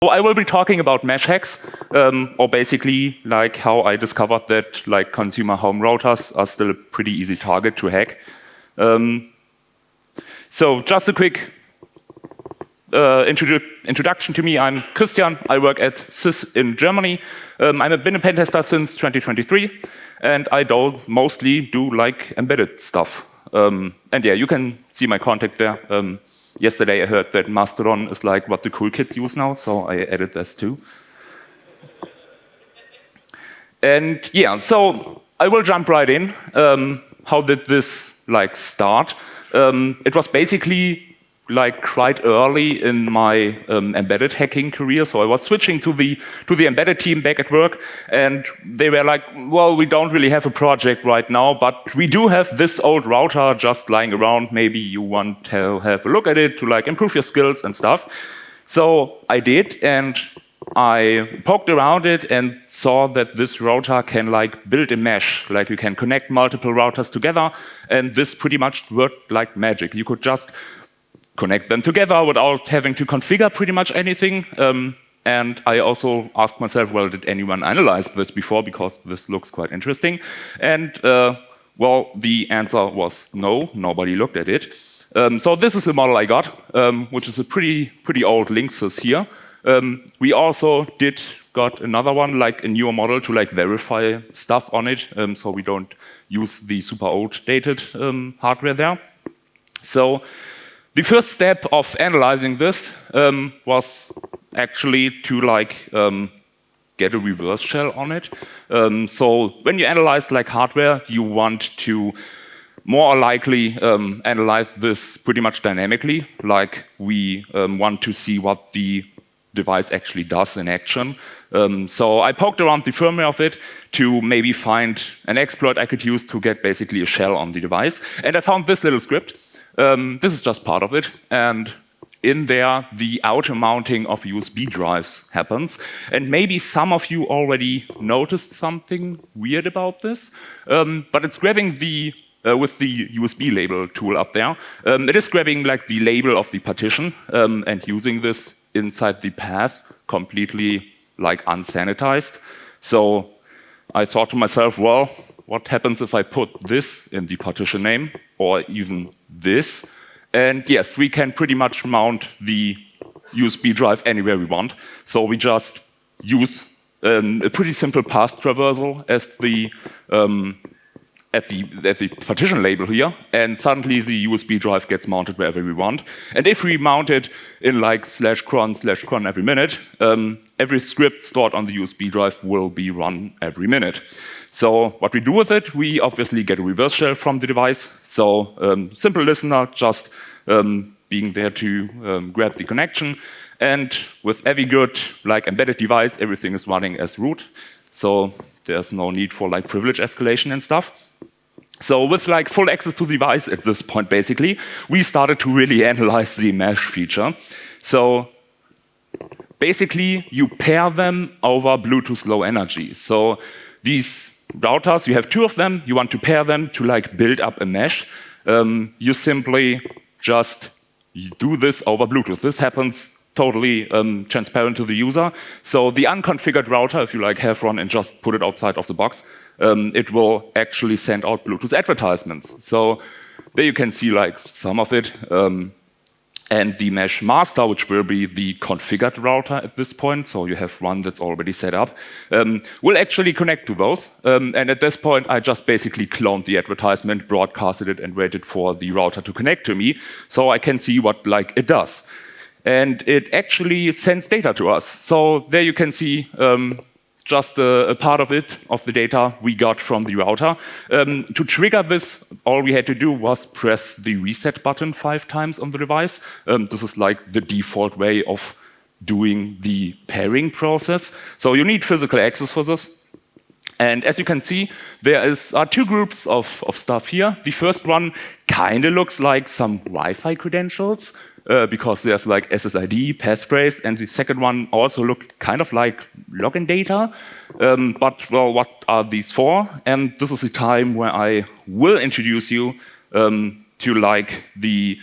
So I will be talking about MeshHacks, or basically like how I discovered that like consumer home routers are still a pretty easy target to hack. So just a quick introduction to me. I'm Christian. I work at Zäske in Germany. I've been a pen tester since 2023, and I mostly do like embedded stuff. And yeah, you can see my contact there. Yesterday I heard that Mastodon is like what the cool kids use now, so I added this too. And yeah, so I will jump right in. How did this like start? It was basically like quite early in my embedded hacking career. So I was switching to the embedded team back at work, and they were like, well, we don't really have a project right now, but we do have this old router just lying around. Maybe you want to have a look at it to like improve your skills and stuff. So I did, and I poked around it and saw that this router can like build a mesh, like you can connect multiple routers together, and this pretty much worked like magic. You could just connect them together without having to configure pretty much anything. And I also asked myself, well, did anyone analyze this before? Because this looks quite interesting. And well, the answer was no, nobody looked at it. So this is the model I got, which is a pretty old Linksys here. We also got another one, like a newer model to like verify stuff on it. So we don't use the super old dated hardware there. So the first step of analyzing this was actually to like get a reverse shell on it. So when you analyze like hardware, you want to more likely analyze this pretty much dynamically. Like we want to see what the device actually does in action. So I poked around the firmware of it to maybe find an exploit I could use to get basically a shell on the device. And I found this little script. This is just part of it, and in there the auto-mounting of USB drives happens. And maybe some of you already noticed something weird about this, but it's grabbing the, with the USB label tool up there, it is grabbing like the label of the partition and using this inside the path completely like unsanitized. So I thought to myself, well, what happens if I put this in the partition name, or even this? And yes, we can pretty much mount the USB drive anywhere we want. So we just use a pretty simple path traversal as the partition label here, and suddenly the USB drive gets mounted wherever we want. And if we mount it in like /cron every minute, every script stored on the USB drive will be run every minute. So what we do with it, we obviously get a reverse shell from the device. So simple listener, just being there to grab the connection. And with every good like embedded device, everything is running as root. So there's no need for like privilege escalation and stuff. So with like full access to the device at this point, basically, we started to really analyze the mesh feature. So basically, you pair them over Bluetooth low energy. So these routers, you have two of them, you want to pair them to like build up a mesh. You simply just do this over Bluetooth. This happens totally transparent to the user. So the unconfigured router, if you like have one and just put it outside of the box, it will actually send out Bluetooth advertisements. So there you can see like some of it. And the mesh master, which will be the configured router at this point, so you have one that's already set up, will actually connect to those. And at this point, I just basically cloned the advertisement, broadcasted it, and waited for the router to connect to me, so I can see what like it does. And it actually sends data to us. So there you can see just a part of it, of the data we got from the router. To trigger this, all we had to do was press the reset button 5 times on the device. This is like the default way of doing the pairing process. So you need physical access for this. And as you can see, there are two groups of stuff here. The first one kind of looks like some Wi-Fi credentials, because there's like SSID, passphrase, and the second one also look kind of like login data. But well, what are these for? And this is the time where I will introduce you to like the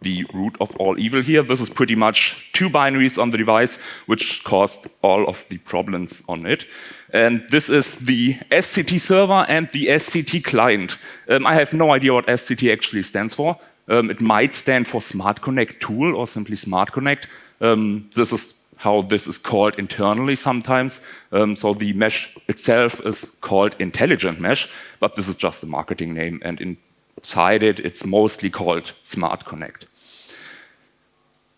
the root of all evil here. This is pretty much 2 binaries on the device, which caused all of the problems on it. And this is the SCT server and the SCT client. I have no idea what SCT actually stands for. It might stand for Smart Connect Tool or simply Smart Connect. This is how this is called internally sometimes. So the mesh itself is called Intelligent Mesh, but this is just a marketing name, and inside it, it's mostly called Smart Connect.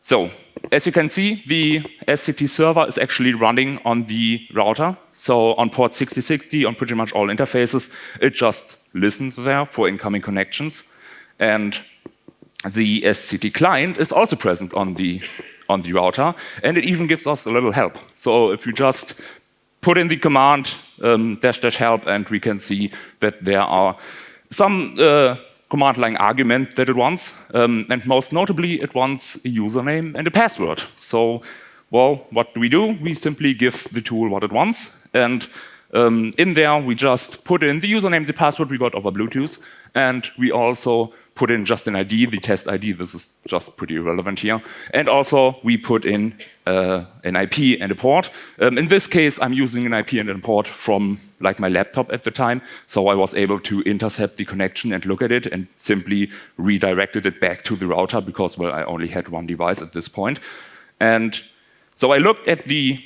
So, as you can see, the SCT server is actually running on the router. So on port 6060, on pretty much all interfaces, it just listens there for incoming connections. And the SCT client is also present on the router, and it even gives us a little help. So if you just put in the command --help, and we can see that there are some command line argument that it wants, and most notably, it wants a username and a password. So, well, what do? We simply give the tool what it wants, and in there, we just put in the username, the password we got over Bluetooth, and we also put in just an ID, the test ID. This is just pretty irrelevant here. And also, we put in an IP and a port. In this case, I'm using an IP and a port from like my laptop at the time, so I was able to intercept the connection and look at it and simply redirected it back to the router because, well, I only had one device at this point. And so I looked at the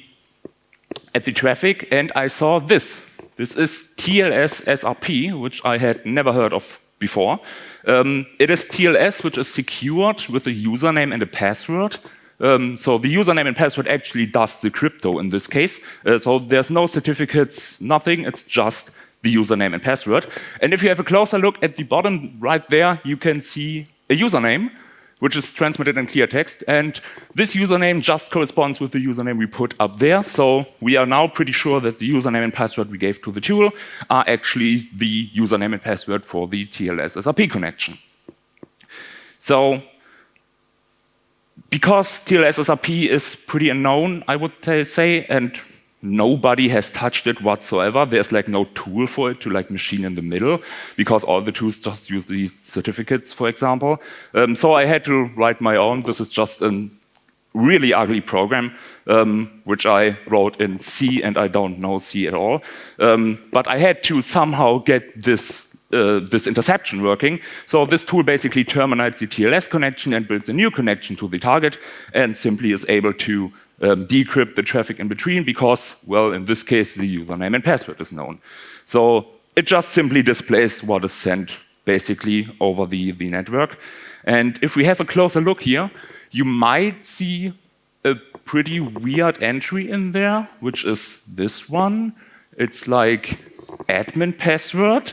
traffic, and I saw this. This is TLS SRP, which I had never heard of before. It is TLS, which is secured with a username and a password. So the username and password actually does the crypto in this case. So there's no certificates, nothing. It's just the username and password. And if you have a closer look at the bottom right there, you can see a username, which is transmitted in clear text. And this username just corresponds with the username we put up there. So we are now pretty sure that the username and password we gave to the tool are actually the username and password for the TLS SRP connection. So because TLS SRP is pretty unknown, I would say, and nobody has touched it whatsoever. There's like no tool for it to like machine in the middle, because all the tools just use the certificates, for example. So I had to write my own. This is just a really ugly program, which I wrote in C, and I don't know C at all. But I had to somehow get this interception working. So this tool basically terminates the TLS connection and builds a new connection to the target, and simply is able to decrypt the traffic in between because, well, in this case, the username and password is known. So it just simply displays what is sent basically over the network. And if we have a closer look here, you might see a pretty weird entry in there, which is this one. It's like admin password.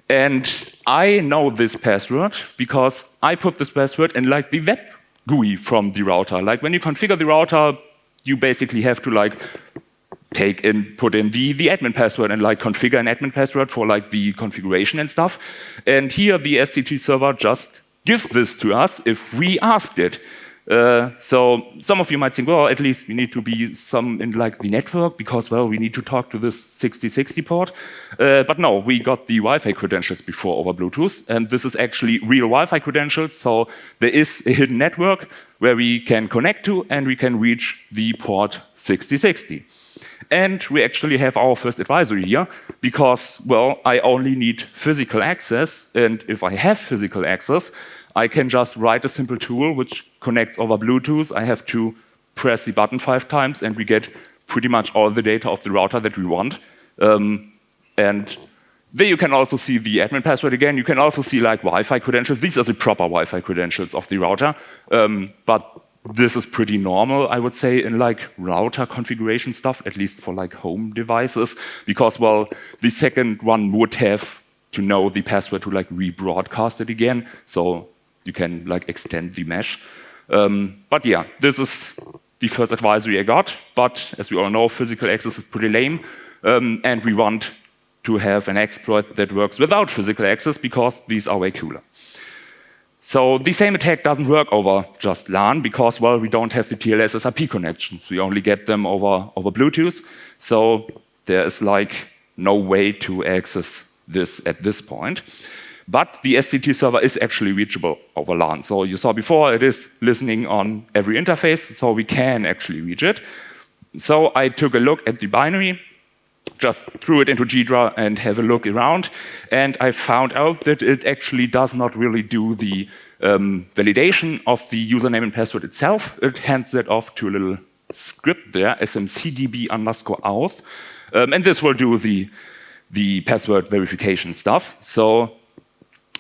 And I know this password because I put this password in like the web GUI from the router. Like when you configure the router, you basically have to like put in the admin password and like configure an admin password for like the configuration and stuff. And here the SCT server just gives this to us if we asked it. So some of you might think, well, at least we need to be some in like the network because, well, we need to talk to this 6060 port. But no, we got the Wi-Fi credentials before over Bluetooth, and this is actually real Wi-Fi credentials. So there is a hidden network where we can connect to, and we can reach the port 6060. And we actually have our first advisory here because, well, I only need physical access, and if I have physical access, I can just write a simple tool which connects over Bluetooth. I have to press the button 5 times, and we get pretty much all the data of the router that we want. And there you can also see the admin password again. You can also see like Wi-Fi credentials. These are the proper Wi-Fi credentials of the router. But this is pretty normal, I would say, in like router configuration stuff, at least for like home devices, because, well, the second one would have to know the password to like rebroadcast it again. So you can like extend the mesh. But yeah, this is the first advisory I got. But as we all know, physical access is pretty lame. And we want to have an exploit that works without physical access because these are way cooler. So the same attack doesn't work over just LAN because, well, we don't have the TLS SRP connections. We only get them over Bluetooth. So there is like no way to access this at this point. but the SCT server is actually reachable over LAN. So you saw before, it is listening on every interface, so we can actually reach it. So I took a look at the binary, just threw it into Ghidra and have a look around, and I found out that it actually does not really do the validation of the username and password itself. It hands it off to a little script there, smcdb_auth, and this will do the password verification stuff. So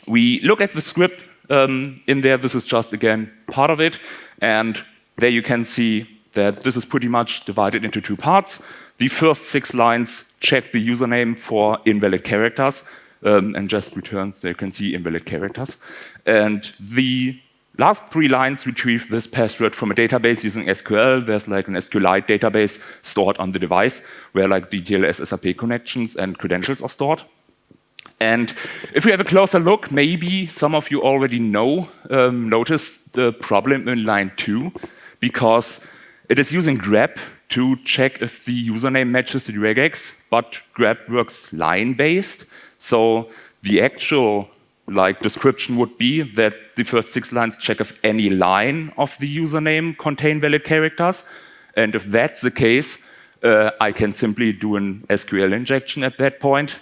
we look at the script in there. This is just, again, part of it, and there you can see that this is pretty much divided into two parts. The first 6 lines check the username for invalid characters and just returns, there you can see invalid characters. And the last 3 lines retrieve this password from a database using SQL. There's like an SQLite database stored on the device where like the TLS SAP connections and credentials are stored. And if we have a closer look, maybe some of you already notice the problem in line 2, because it is using grep to check if the username matches the regex, but grep works line-based. So the actual description would be that the first 6 lines check if any line of the username contain valid characters. And if that's the case, I can simply do an SQL injection at that point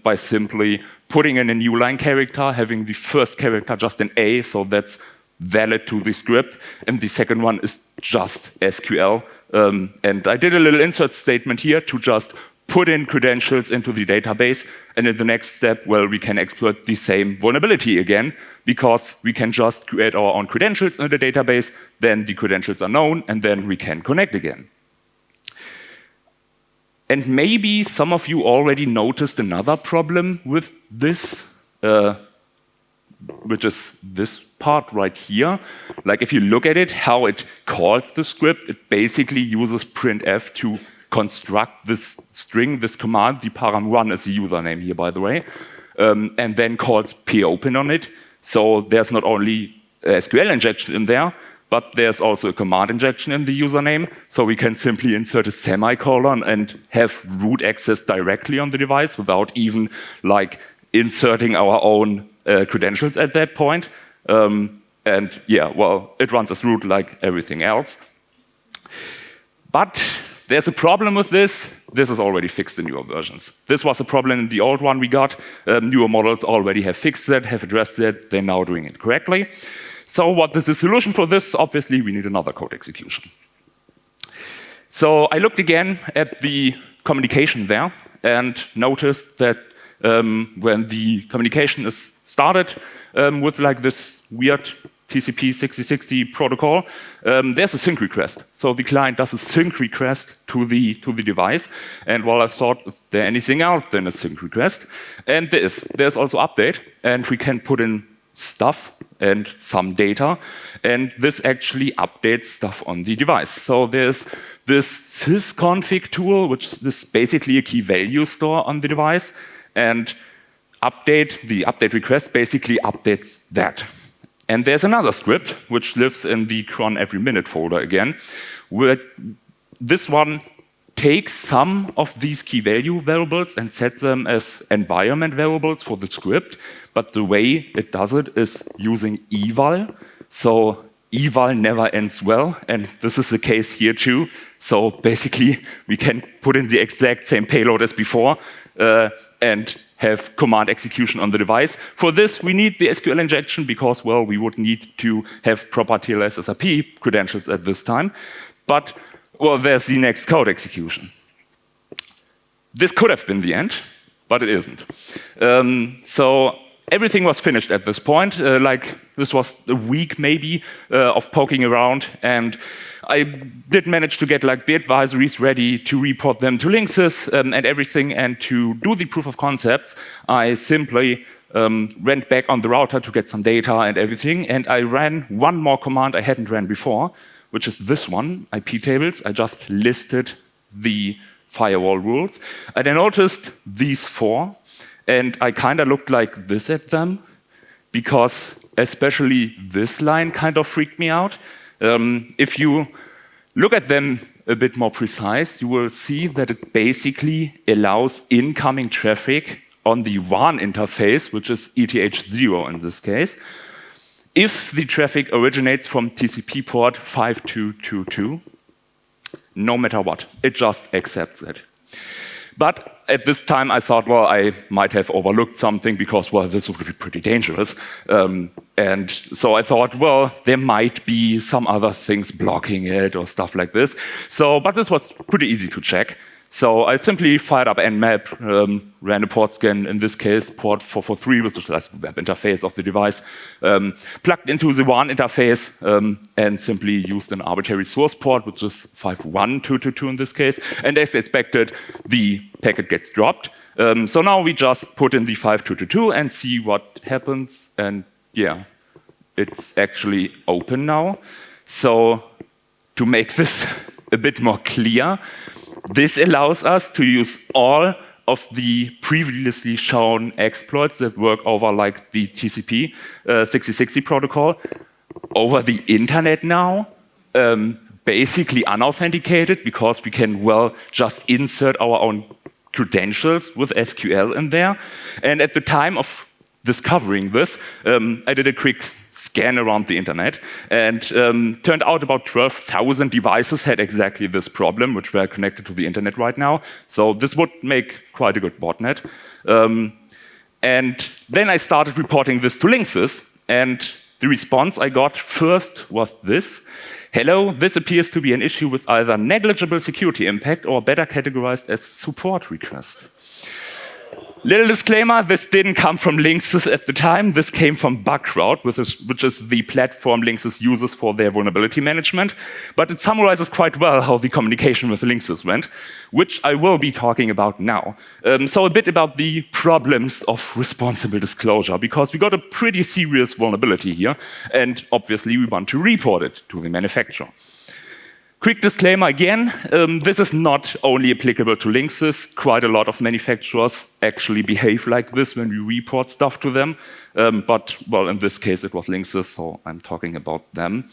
by simply putting in a new line character, having the first character just an A, so that's valid to the script, and the second one is just SQL. And I did a little insert statement here to just put in credentials into the database, and in the next step, well, we can exploit the same vulnerability again, because we can just create our own credentials in the database, then the credentials are known, and then we can connect again. And maybe some of you already noticed another problem with this, which is this part right here. Like if you look at it, how it calls the script, it basically uses printf to construct this string, this command. The param1 is the username here, by the way, and then calls popen on it. So there's not only a SQL injection in there, but there's also a command injection in the username. So we can simply insert a semicolon and have root access directly on the device without even like inserting our own credentials at that point. And yeah, well, it runs as root like everything else. But there's a problem with this. This is already fixed in newer versions. This was a problem in the old one we got. Newer models already have fixed that, have addressed it. They're now doing it correctly. So what is the solution for this? Obviously, we need another code execution. So I looked again at the communication there and noticed that when the communication is started with like this weird TCP 6060 protocol, there's a sync request. So the client does a sync request to the device. And while I thought, is there anything else than a sync request? And there's also update, and we can put in stuff and some data, and this actually updates stuff on the device. So there's this sysconfig tool, which is basically a key value store on the device, and the update request basically updates that. And there's another script, which lives in the cron every minute folder again, where this one takes some of these key value variables and sets them as environment variables for the script, but the way it does it is using eval. So eval never ends well, and this is the case here too. So basically, we can put in the exact same payload as before and have command execution on the device. For this, we need the SQL injection because, well, we would need to have proper TLS SAP credentials at this time. But, well, there's the next code execution. This could have been the end, but it isn't. So everything was finished at this point. This was a week maybe of poking around, and I did manage to get like the advisories ready to report them to Linksys and everything, and to do the proof of concepts, I simply went back on the router to get some data and everything, and I ran one more command I hadn't ran before, which is this one, IP tables. I just listed the firewall rules, and I noticed these 4, and I kind of looked like this at them, because especially this line kind of freaked me out. If you look at them a bit more precise, you will see that it basically allows incoming traffic on the WAN interface, which is ETH0 in this case, if the traffic originates from TCP port 5222, no matter what, it just accepts it. But at this time, I thought, well, I might have overlooked something because, well, this would be pretty dangerous. And so I thought, well, there might be some other things blocking it or stuff like this. But this was pretty easy to check. So I simply fired up Nmap, ran a port scan, in this case, port 443, which is the web interface of the device, plugged into the WAN interface, and simply used an arbitrary source port, which is 51222 in this case. And as expected, the packet gets dropped. So now we just put in the 5222 and see what happens. And yeah, it's actually open now. So to make this a bit more clear, this allows us to use all of the previously shown exploits that work over like the TCP 6060 protocol over the internet now, basically unauthenticated, because we can, well, just insert our own credentials with SQL in there. And at the time of discovering this, I did a quick scan around the internet, and turned out about 12,000 devices had exactly this problem, which were connected to the internet right now. So this would make quite a good botnet. And then I started reporting this to Linksys, and the response I got first was this: hello, this appears to be an issue with either negligible security impact or better categorized as support request. Little disclaimer, this didn't come from Linksys at the time. This came from Bugcrowd, which is the platform Linksys uses for their vulnerability management. But it summarizes quite well how the communication with Linksys went, which I will be talking about now. So a bit about the problems of responsible disclosure, because we got a pretty serious vulnerability here, and obviously we want to report it to the manufacturer. Quick disclaimer again, this is not only applicable to Linksys. Quite a lot of manufacturers actually behave like this when we report stuff to them. But, well, in this case, it was Linksys, so I'm talking about them.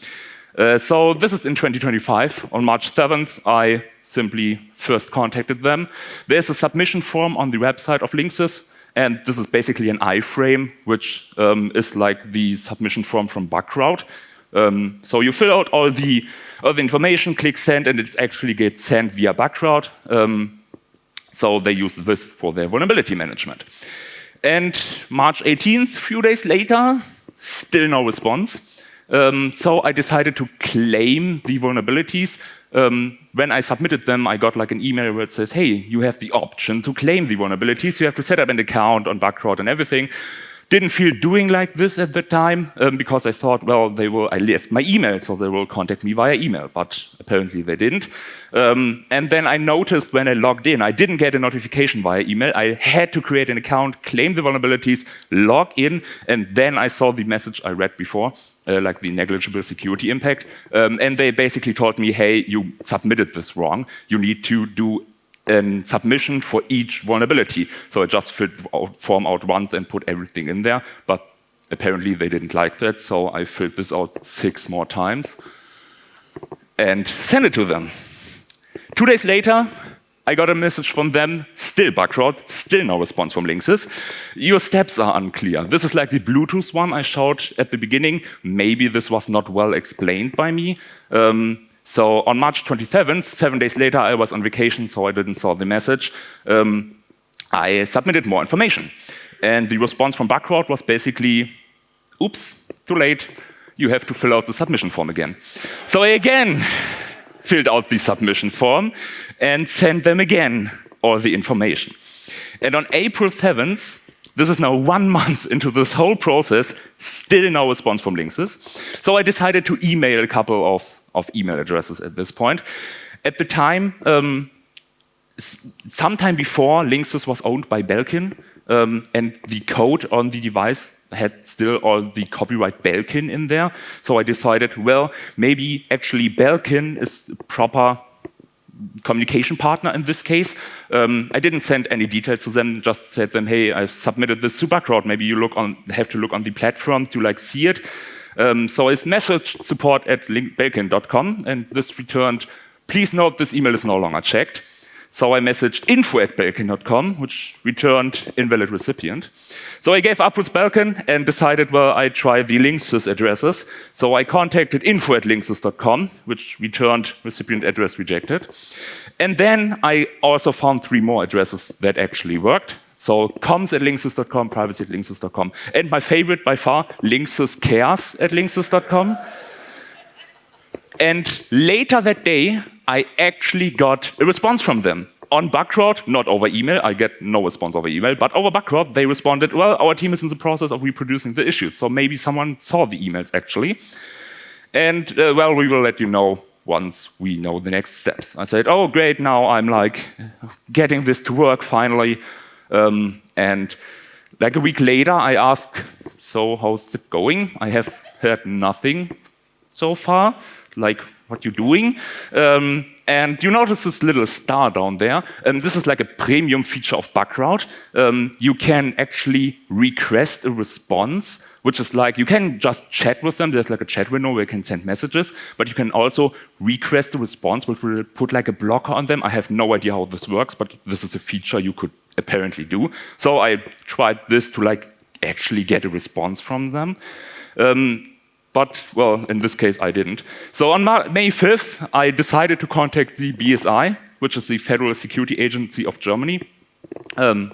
So this is in 2025. On March 7th, I simply first contacted them. There's a submission form on the website of Linksys, and this is basically an iframe, which is like the submission form from Bugcrowd. So you fill out all the information, click send, and it actually gets sent via Bugcrowd. So they use this for their vulnerability management. And March 18th, a few days later, still no response. So I decided to claim the vulnerabilities. When I submitted them, I got like an email where it says, hey, you have the option to claim the vulnerabilities. You have to set up an account on Bugcrowd and everything. Didn't feel doing like this at the time, because I thought, well, I left my email, so they will contact me via email, but apparently they didn't. And then I noticed when I logged in, I didn't get a notification via email. I had to create an account, claim the vulnerabilities, log in, and then I saw the message I read before, like the negligible security impact. And they basically told me, hey, you submitted this wrong. You need to do a submission for each vulnerability. So I just filled the form out once and put everything in there, but apparently they didn't like that, so I filled this out 6 more times and sent it to them. 2 days later, I got a message from them, still Bugcrowd, still no response from Linksys. Your steps are unclear. This is like the Bluetooth one I showed at the beginning. Maybe this was not well explained by me. So on March 27th, 7 days later, I was on vacation, so I didn't saw the message. I submitted more information. And the response from Bugcrowd was basically, oops, too late. You have to fill out the submission form again. So I again filled out the submission form and sent them again all the information. And on April 7th, this is now 1 month into this whole process, still no response from Linksys. So I decided to email a couple of email addresses at this point. At the time, sometime before, Linksys was owned by Belkin, and the code on the device had still all the copyright Belkin in there. So I decided, well, maybe actually Belkin is a proper communication partner in this case. I didn't send any details to them, just said them, hey, I submitted this to Bugcrowd. Maybe you have to look on the platform to like see it. So it's message support@belkin.com, and this returned, please note this email is no longer checked. So I messaged info@belkin.com, which returned invalid recipient. So I gave up with Belkin and decided, well, I'd try the Linksys addresses. So I contacted info@linksys.com, which returned recipient address rejected. And then I also found 3 more addresses that actually worked. So comms@linksys.com, privacy@linksys.com, and my favorite by far, linksyscares@linksys.com. And later that day, I actually got a response from them. On Bugcrowd, not over email, I get no response over email, but over Bugcrowd, they responded, well, our team is in the process of reproducing the issues. So maybe someone saw the emails actually. And well, we will let you know once we know the next steps. I said, oh, great, now I'm like getting this to work finally. And like a week later, I asked, so how's it going? I have heard nothing so far. Like, what you doing? And you notice this little star down there. This is like a premium feature of Bugcrowd. You can actually request a response, which is like, you can just chat with them. There's like a chat window where you can send messages, but you can also request a response, which will put like a blocker on them. I have no idea how this works, but this is a feature you could apparently do. So I tried this to like actually get a response from them. But, well, in this case, I didn't. So on May 5th, I decided to contact the BSI, which is the Federal Security Agency of Germany,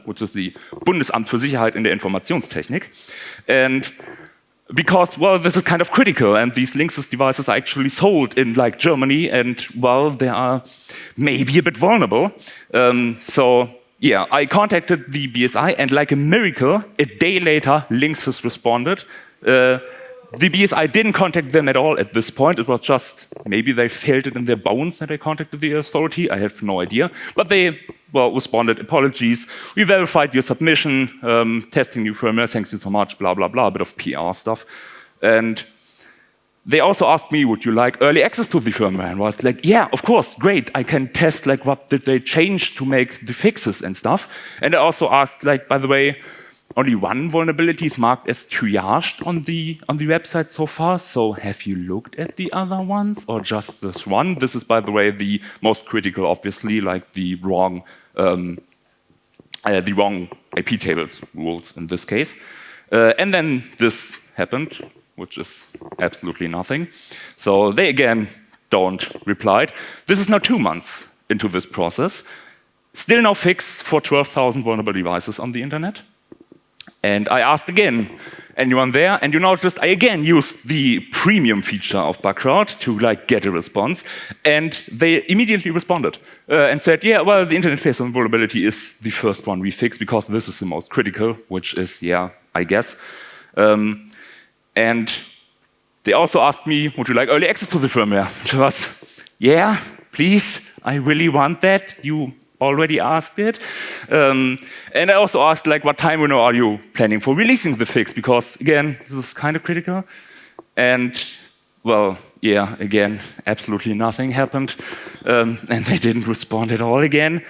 which is the Bundesamt für Sicherheit in der Informationstechnik. And because, well, this is kind of critical, and these Linksys devices are actually sold in like Germany, and, well, they are maybe a bit vulnerable. So, yeah, I contacted the BSI, and like a miracle, a day later, Linksys responded. The BSI didn't contact them at all at this point. It was just, maybe they felt it in their bones that they contacted the authority. I have no idea. But they, well, responded, apologies. We verified your submission, testing new firmware, thanks you so much, blah, blah, blah, a bit of PR stuff. And they also asked me, would you like early access to the firmware? And I was like, yeah, of course, great. I can test, like, what did they change to make the fixes and stuff. And I also asked, like, by the way, only one vulnerability is marked as triaged on the website so far. So have you looked at the other ones or just this one? This is, by the way, the most critical, obviously, like the wrong IP tables rules in this case. And then this happened, which is absolutely nothing. So they again don't reply. This is now 2 months into this process. Still no fix for 12,000 vulnerable devices on the internet. And I asked again, anyone there? And you noticed I again used the premium feature of Bugcrowd to like get a response. And they immediately responded and said, yeah, well, the internet face vulnerability is the first one we fixed because this is the most critical, which is, yeah, I guess. And they also asked me, would you like early access to the firmware? Which was, yeah, please, I really want that. You already asked it. And I also asked, like, what time window are you planning for releasing the fix? Because, again, this is kind of critical. And, well, yeah, again, absolutely nothing happened. And they didn't respond at all again.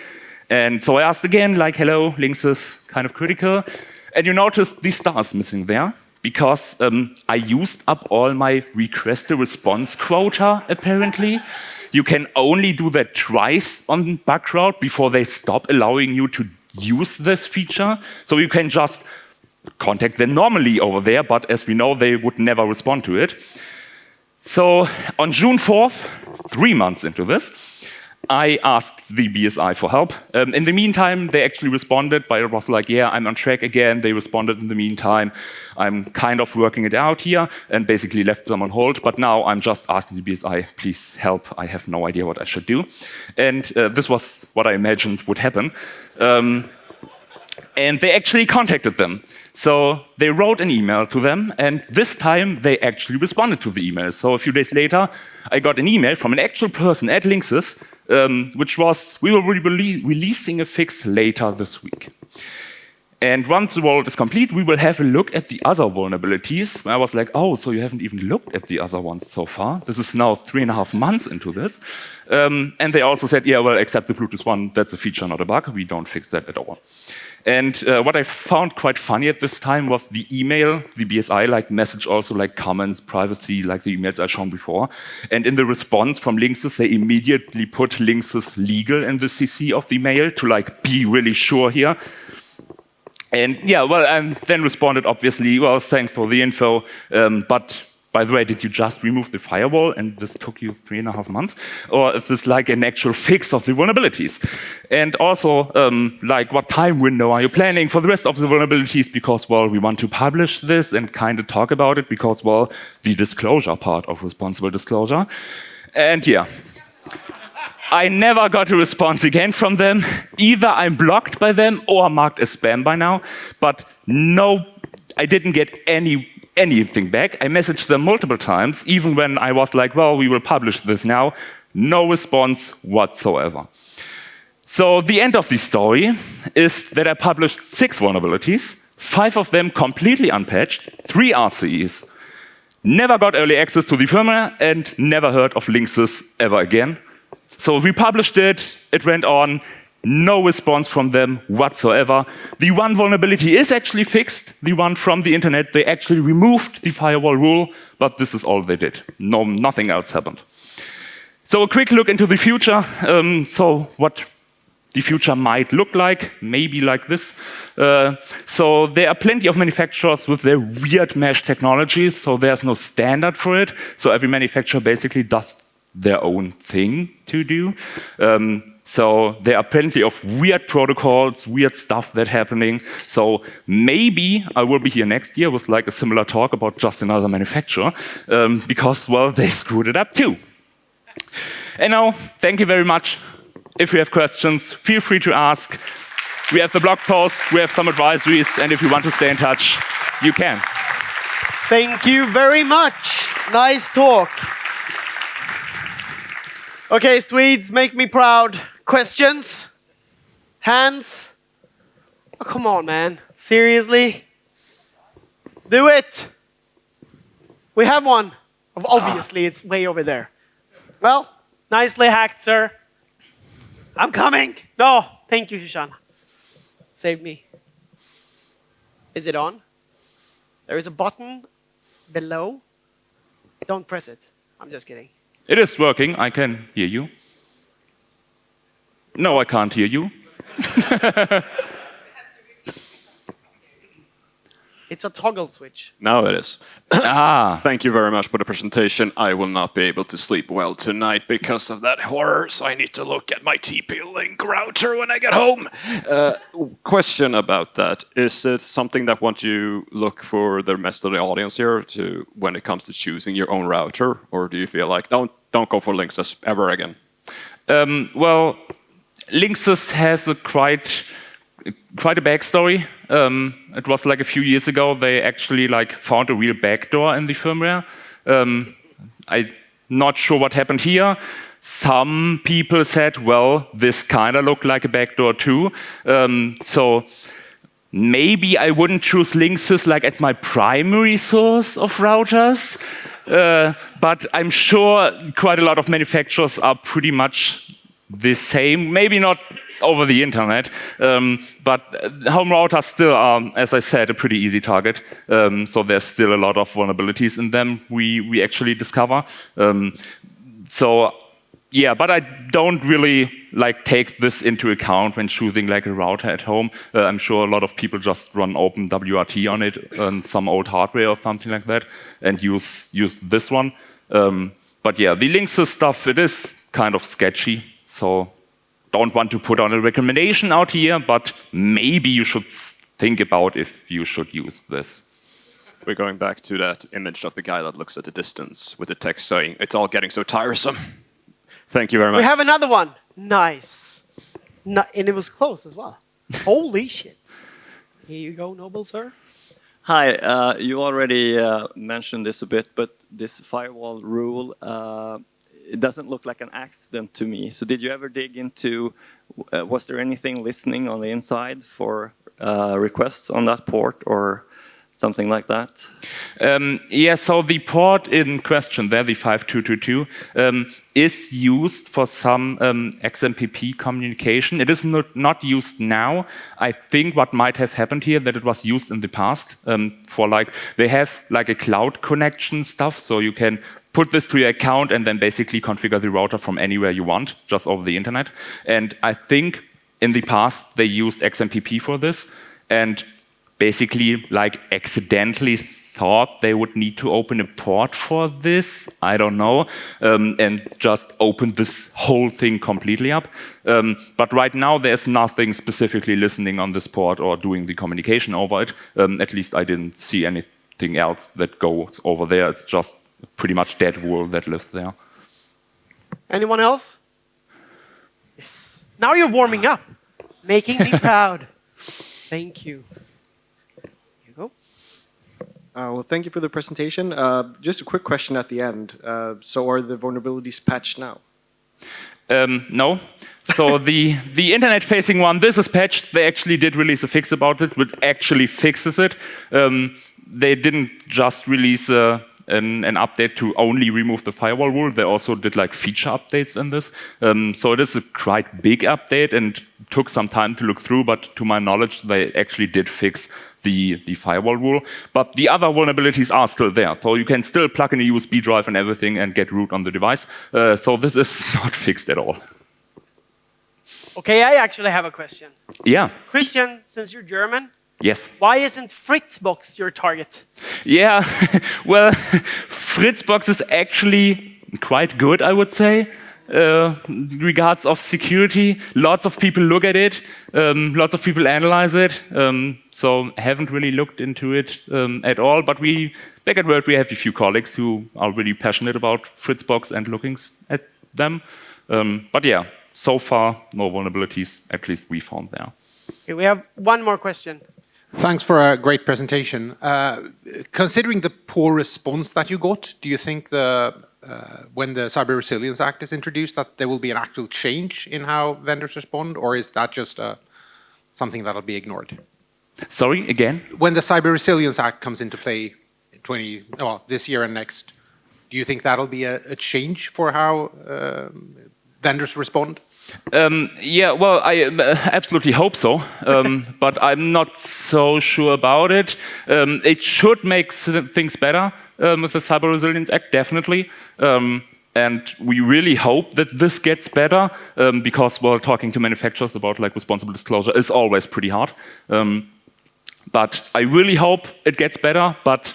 And so I asked again, like, hello, Linksys, kind of critical. And you notice the stars missing there because I used up all my request a response quota, apparently. You can only do that twice on Bugcrowd before they stop allowing you to use this feature. So you can just contact them normally over there, but as we know, they would never respond to it. So on June 4th, 3 months into this, I asked the BSI for help. In the meantime, they actually responded, but it was like, yeah, I'm on track again. They responded in the meantime. I'm kind of working it out here and basically left them on hold. But now I'm just asking the BSI, please help. I have no idea what I should do. And this was what I imagined would happen. And they actually contacted them. So they wrote an email to them, and this time they actually responded to the email. So a few days later, I got an email from an actual person at Linksys, which was, we will be releasing a fix later this week. And once the rollout is complete, we will have a look at the other vulnerabilities. I was like, oh, so you haven't even looked at the other ones so far? This is now 3.5 months into this. And they also said, yeah, well, except the Bluetooth one, that's a feature, not a bug. We don't fix that at all. And what I found quite funny at this time was the email, the BSI message also comments, privacy, like the emails I shown before. And in the response from Linksys, they immediately put Linksys legal in the CC of the mail to be really sure here. And yeah, well, I then responded, obviously, well, thanks for the info, but by the way, did you just remove the firewall and this took you 3.5 months? Or is this an actual fix of the vulnerabilities? And also, what time window are you planning for the rest of the vulnerabilities? Because, well, we want to publish this and kind of talk about it because, well, the disclosure part of responsible disclosure. And yeah. I never got a response again from them. Either I'm blocked by them or marked as spam by now. But no, I didn't get anything back. I messaged them multiple times, even when I was like, well, we will publish this now. No response whatsoever. So the end of the story is that I published 6 vulnerabilities, 5 of them completely unpatched, 3 RCEs. Never got early access to the firmware and never heard of Linksys ever again. So we published it, it went on, no response from them whatsoever. The one vulnerability is actually fixed, the one from the internet. They actually removed the firewall rule, but this is all they did. No, nothing else happened. So a quick look into the future. So what the future might look like, maybe like this. So there are plenty of manufacturers with their weird mesh technologies, so there's no standard for it. So every manufacturer basically does their own thing to do. So there are plenty of weird protocols, weird stuff that's happening. So maybe I will be here next year with a similar talk about just another manufacturer, because, well, they screwed it up too. And now, thank you very much. If you have questions, feel free to ask. We have the blog post, we have some advisories, and if you want to stay in touch, you can. Thank you very much. Nice talk. Okay, Swedes, make me proud. Questions? Hands? Oh, come on, man. Seriously? Do it. We have one. Obviously, it's way over there. Well, nicely hacked, sir. I'm coming. No, thank you, Shoshana. Save me. Is it on? There is a button below. Don't press it. I'm just kidding. It is working. I can hear you. No, I can't hear you. It's a toggle switch. Now it is. Thank you very much for the presentation. I will not be able to sleep well tonight because of that horror, so I need to look at my TP-Link router when I get home. Question about that. Is it something that want you look for the rest of the audience here to when it comes to choosing your own router? Or do you feel like, don't go for Linksys ever again? Well, Linksys has a quite a backstory. It was a few years ago, they actually found a real backdoor in the firmware. I'm not sure what happened here. Some people said, well, this kind of looked like a backdoor too. So maybe I wouldn't choose Linksys at my primary source of routers. But I'm sure quite a lot of manufacturers are pretty much the same. Maybe not over the internet, but home routers still are, as I said, a pretty easy target. So there's still a lot of vulnerabilities in them we actually discover. So yeah, but I don't really take this into account when choosing a router at home. I'm sure a lot of people just run OpenWRT on it and some old hardware or something like that and use this one. But yeah, the Linksys stuff, it is kind of sketchy. So don't want to put on a recommendation out here, but maybe you should think about if you should use this. We're going back to that image of the guy that looks at the distance with the text saying, it's all getting so tiresome. Thank you very much. We have another one. Nice. And it was close as well. Holy shit. Here you go, noble sir. Hi, you already mentioned this a bit, but this firewall rule, it doesn't look like an accident to me. So did you ever dig into, was there anything listening on the inside for requests on that port? Or something like that? Yeah, so the port in question there, the 5222, is used for some XMPP communication. It is not used now. I think what might have happened here that it was used in the past for like, they have like a cloud connection stuff, so you can put this to your account and then basically configure the router from anywhere you want, just over the internet. And I think in the past they used XMPP for this, and basically like accidentally thought they would need to open a port for this, I don't know, and just open this whole thing completely up. But right now there's nothing specifically listening on this port or doing the communication over it. At least I didn't see anything else that goes over there. It's just pretty much dead wool that lives there. Anyone else? Yes. Now you're warming up, making me proud. Thank you. Well, thank you for the presentation. Just a quick question at the end. So are the vulnerabilities patched now? No. So the internet-facing one, this is patched. They actually did release a fix about it, which actually fixes it. They didn't just release an update to only remove the firewall rule. They also did like feature updates in this. So it is a quite big update and took some time to look through, but to my knowledge, they actually did fix the firewall rule. But the other vulnerabilities are still there. So you can still plug in a USB drive and everything and get root on the device. So this is not fixed at all. Okay, I actually have a question. Yeah. Christian, since you're German, yes. Why isn't Fritzbox your target? Yeah, well, Fritzbox is actually quite good, I would say, regards of security. Lots of people look at it, lots of people analyze it, so haven't really looked into it at all. But back at Word, we have a few colleagues who are really passionate about Fritzbox and looking at them. But yeah, so far, no vulnerabilities, at least we found there. Okay, we have one more question. Thanks for a great presentation. Considering the poor response that you got, do you think when the Cyber Resilience Act is introduced that there will be an actual change in how vendors respond, or is that just something that will be ignored? Sorry, again? When the Cyber Resilience Act comes into play this year and next, do you think that'll be a change for how vendors respond? Yeah, well, I absolutely hope so, but I'm not so sure about it. It should make things better with the Cyber Resilience Act, definitely. And we really hope that this gets better, because, well, talking to manufacturers about like responsible disclosure is always pretty hard. But I really hope it gets better, but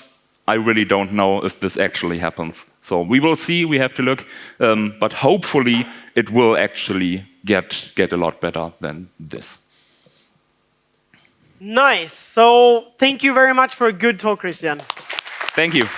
I really don't know if this actually happens. So we will see, we have to look, but hopefully it will actually get a lot better than this. Nice. So thank you very much for a good talk, Christian. Thank you.